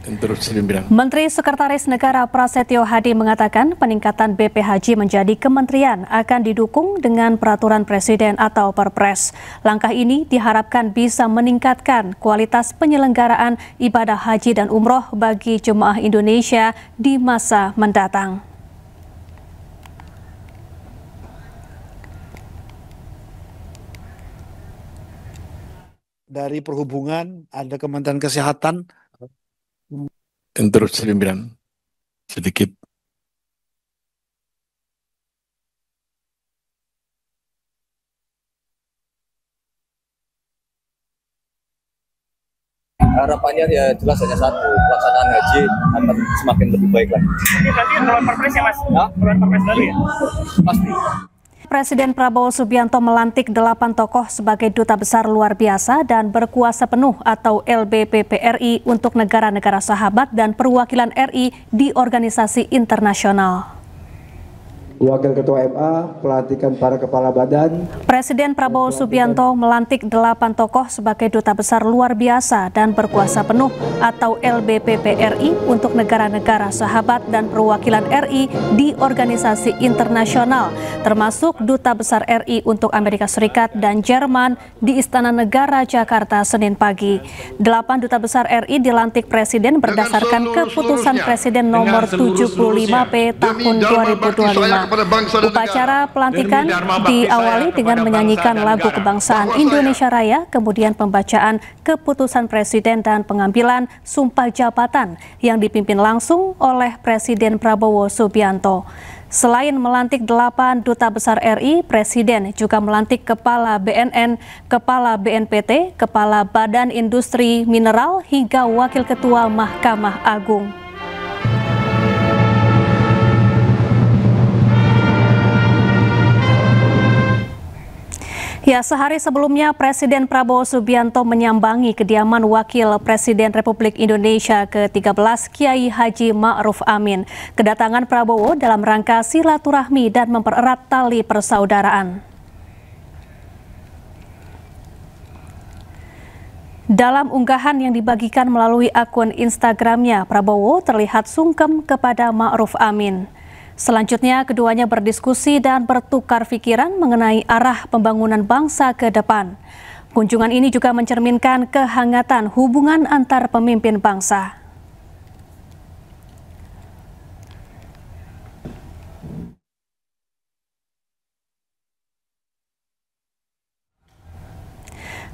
Menteri Sekretaris Negara Prasetyo Hadi mengatakan peningkatan BP Haji menjadi kementerian akan didukung dengan peraturan presiden atau perpres. Langkah ini diharapkan bisa meningkatkan kualitas penyelenggaraan ibadah haji dan umroh bagi jemaah Indonesia di masa mendatang. Dari Perhubungan, ada Kementerian Kesehatan. Sedikit. Harapannya ya jelas hanya satu, pelaksanaan haji akan semakin lebih baik lagi. Ini berarti keluar perpres ya Mas? Keluar perpres baru ya? Pasti. Presiden Prabowo Subianto melantik 8 tokoh sebagai Duta Besar Luar Biasa dan Berkuasa Penuh atau LBPP RI untuk negara-negara sahabat dan perwakilan RI di organisasi internasional. Wakil Ketua MA, pelantikan para kepala badan. Presiden Prabowo Subianto melantik 8 tokoh sebagai Duta Besar Luar Biasa dan Berkuasa Penuh atau LBPP RI untuk negara-negara sahabat dan perwakilan RI di organisasi internasional, termasuk Duta Besar RI untuk Amerika Serikat dan Jerman di Istana Negara Jakarta Senin pagi. 8 Duta Besar RI dilantik Presiden berdasarkan keputusan Presiden nomor 75P tahun 2025. Upacara pelantikan diawali dengan menyanyikan lagu kebangsaan Indonesia Raya, kemudian pembacaan keputusan Presiden dan pengambilan sumpah jabatan yang dipimpin langsung oleh Presiden Prabowo Subianto. Selain melantik 8 Duta Besar RI, Presiden juga melantik Kepala BNN, Kepala BNPT, Kepala Badan Industri Mineral, hingga Wakil Ketua Mahkamah Agung. Ya, sehari sebelumnya Presiden Prabowo Subianto menyambangi kediaman Wakil Presiden Republik Indonesia ke-13 Kiai Haji Ma'ruf Amin. Kedatangan Prabowo dalam rangka silaturahmi dan mempererat tali persaudaraan. Dalam unggahan yang dibagikan melalui akun Instagramnya, Prabowo terlihat sungkem kepada Ma'ruf Amin. Selanjutnya, keduanya berdiskusi dan bertukar pikiran mengenai arah pembangunan bangsa ke depan. Kunjungan ini juga mencerminkan kehangatan hubungan antar pemimpin bangsa.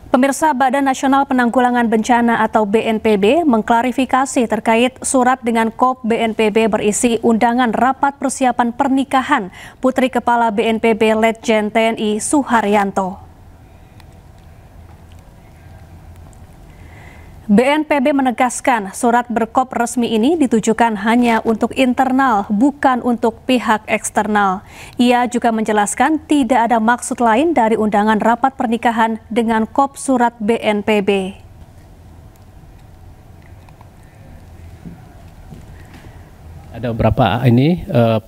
Pemirsa, Badan Nasional Penanggulangan Bencana atau BNPB mengklarifikasi terkait surat dengan kop BNPB berisi undangan rapat persiapan pernikahan Putri Kepala BNPB Letjen TNI Suharyanto. BNPB menegaskan surat berkop resmi ini ditujukan hanya untuk internal, bukan untuk pihak eksternal. Ia juga menjelaskan tidak ada maksud lain dari undangan rapat pernikahan dengan kop surat BNPB. Ada beberapa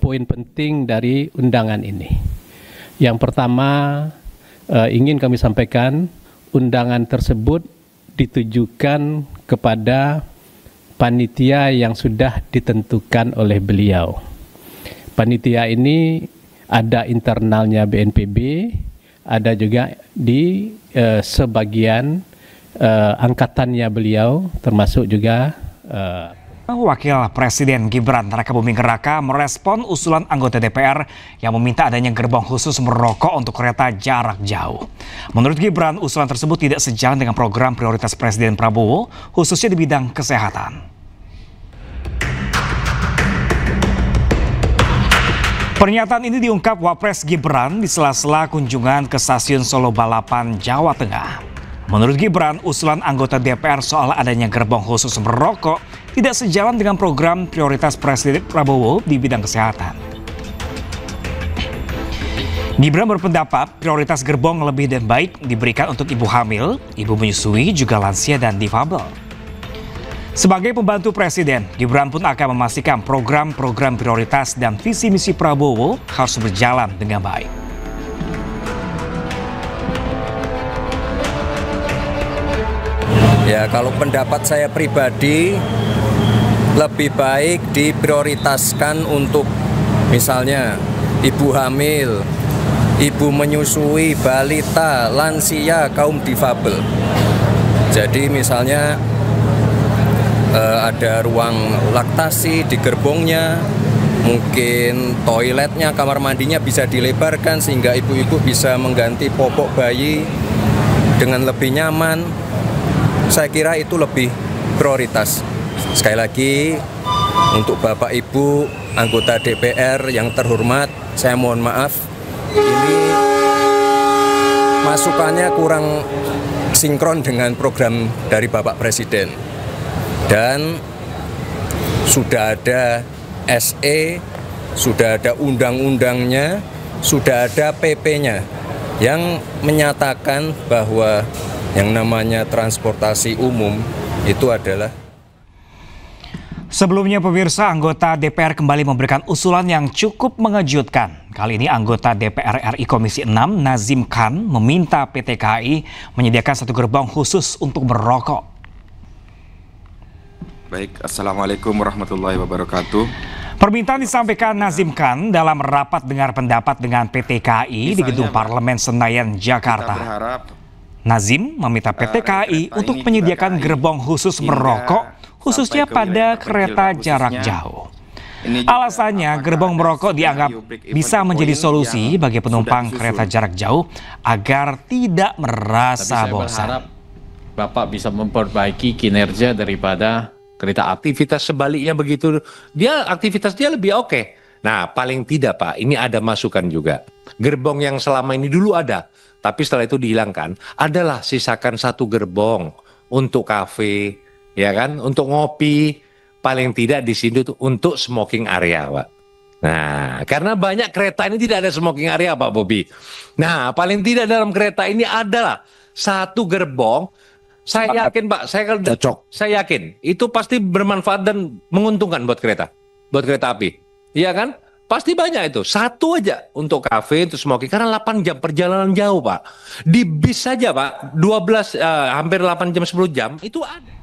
poin penting dari undangan ini. Yang pertama, ingin kami sampaikan, undangan tersebut ditujukan kepada panitia yang sudah ditentukan oleh beliau. Panitia ini ada internalnya BNPB, ada juga di sebagian angkatannya beliau, termasuk juga Wakil Presiden Gibran Rakabuming Raka merespon usulan anggota DPR yang meminta adanya gerbong khusus merokok untuk kereta jarak jauh. Menurut Gibran, usulan tersebut tidak sejalan dengan program prioritas Presiden Prabowo, khususnya di bidang kesehatan. Pernyataan ini diungkap Wapres Gibran di sela-sela kunjungan ke stasiun Solo Balapan, Jawa Tengah. Menurut Gibran, usulan anggota DPR soal adanya gerbong khusus merokok tidak sejalan dengan program prioritas Presiden Prabowo di bidang kesehatan. Gibran berpendapat prioritas gerbong lebih dan baik diberikan untuk ibu hamil, ibu menyusui, juga lansia dan difabel. Sebagai pembantu Presiden, Gibran pun akan memastikan program-program prioritas dan visi misi Prabowo harus berjalan dengan baik. Ya, kalau pendapat saya pribadi, lebih baik diprioritaskan untuk misalnya ibu hamil, ibu menyusui, balita, lansia, kaum difabel. Jadi misalnya ada ruang laktasi di gerbongnya, mungkin toiletnya, kamar mandinya bisa dilebarkan sehingga ibu-ibu bisa mengganti popok bayi dengan lebih nyaman. Saya kira itu lebih prioritas. Sekali lagi, untuk Bapak Ibu anggota DPR yang terhormat, saya mohon maaf, ini masukannya kurang sinkron dengan program dari Bapak Presiden. Dan sudah ada SE, sudah ada undang-undangnya, sudah ada PP-nya yang menyatakan bahwa yang namanya transportasi umum itu adalah. Sebelumnya pemirsa, anggota DPR kembali memberikan usulan yang cukup mengejutkan. Kali ini anggota DPR RI Komisi 6 Nazim Khan meminta PT KAI menyediakan satu gerbong khusus untuk merokok. Baik, Assalamualaikum warahmatullahi wabarakatuh. Permintaan disampaikan Nazim Khan dalam rapat dengar pendapat dengan PT KAI di Gedung Parlemen Senayan, Jakarta. Nazim meminta PT KAI untuk menyediakan gerbong khusus merokok, khususnya pada kereta jarak jauh. Alasannya, gerbong merokok dianggap bisa menjadi solusi bagi penumpang kereta jarak jauh agar tidak merasa bosan. Bapak bisa memperbaiki kinerja daripada kereta aktivitas sebaliknya begitu, aktivitas dia lebih oke. Nah, paling tidak Pak, ini ada masukan juga. Gerbong yang selama ini dulu ada, tapi setelah itu dihilangkan, adalah sisakan satu gerbong untuk kafe, ya kan, untuk ngopi, paling tidak di sini untuk smoking area, Pak. Nah, karena banyak kereta ini tidak ada smoking area, Pak Bobi. Nah, paling tidak dalam kereta ini adalah satu gerbong. Saya yakin Pak, saya yakin itu pasti bermanfaat dan menguntungkan buat kereta api, iya kan? Pasti banyak itu, satu aja untuk kafe, untuk smoking, karena 8 jam perjalanan jauh Pak. Di bis saja Pak, 12, hampir 8 jam, 10 jam, itu ada.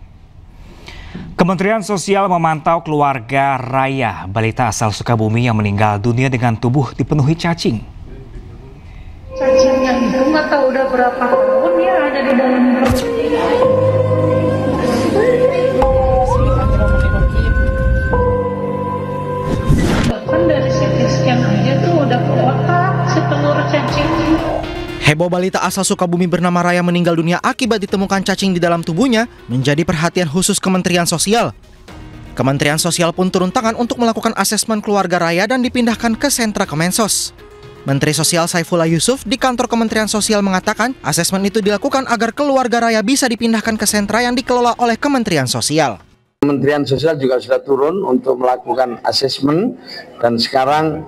Kementerian Sosial memantau keluarga Raya, balita asal Sukabumi yang meninggal dunia dengan tubuh dipenuhi cacing. Cacingnya itu nggak tahu udah berapa tahun ya ada di dalam perut. Bahkan dari CT scan aja tuh udah kotak setelur cacing. Heboh balita asal Sukabumi bernama Raya meninggal dunia akibat ditemukan cacing di dalam tubuhnya menjadi perhatian khusus Kementerian Sosial. Kementerian Sosial pun turun tangan untuk melakukan asesmen keluarga Raya dan dipindahkan ke sentra Kemensos. Menteri Sosial Saifullah Yusuf di kantor Kementerian Sosial mengatakan asesmen itu dilakukan agar keluarga Raya bisa dipindahkan ke sentra yang dikelola oleh Kementerian Sosial. Kementerian Sosial juga sudah turun untuk melakukan asesmen dan sekarang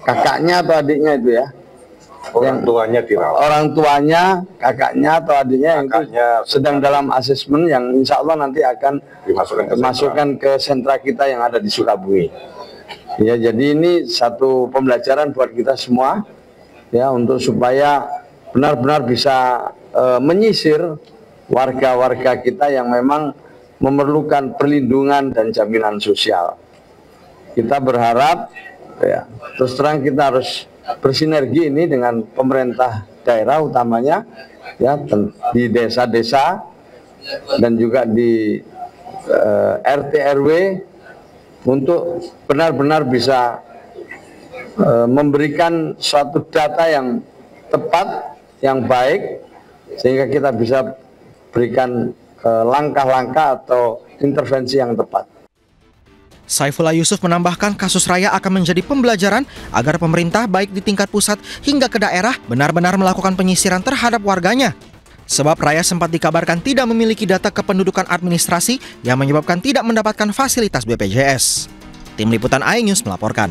kakaknya atau adiknya itu ya, orang tuanya dirawat. Orang tuanya, kakaknya atau adiknya yang sedang dalam asesmen yang insya Allah nanti akan dimasukkan ke sentra kita yang ada di Sukabumi. Ya, jadi ini satu pembelajaran buat kita semua ya, untuk supaya benar-benar bisa menyisir warga-warga kita yang memang memerlukan perlindungan dan jaminan sosial. Kita berharap ya, terus terang kita harus bersinergi ini dengan pemerintah daerah utamanya ya, di desa-desa dan juga di RT RW untuk benar-benar bisa memberikan suatu data yang tepat, yang baik, sehingga kita bisa berikan langkah-langkah atau intervensi yang tepat. Saifullah Yusuf menambahkan kasus Raya akan menjadi pembelajaran agar pemerintah baik di tingkat pusat hingga ke daerah benar-benar melakukan penyisiran terhadap warganya. Sebab Raya sempat dikabarkan tidak memiliki data kependudukan administrasi yang menyebabkan tidak mendapatkan fasilitas BPJS. Tim Liputan iNews melaporkan.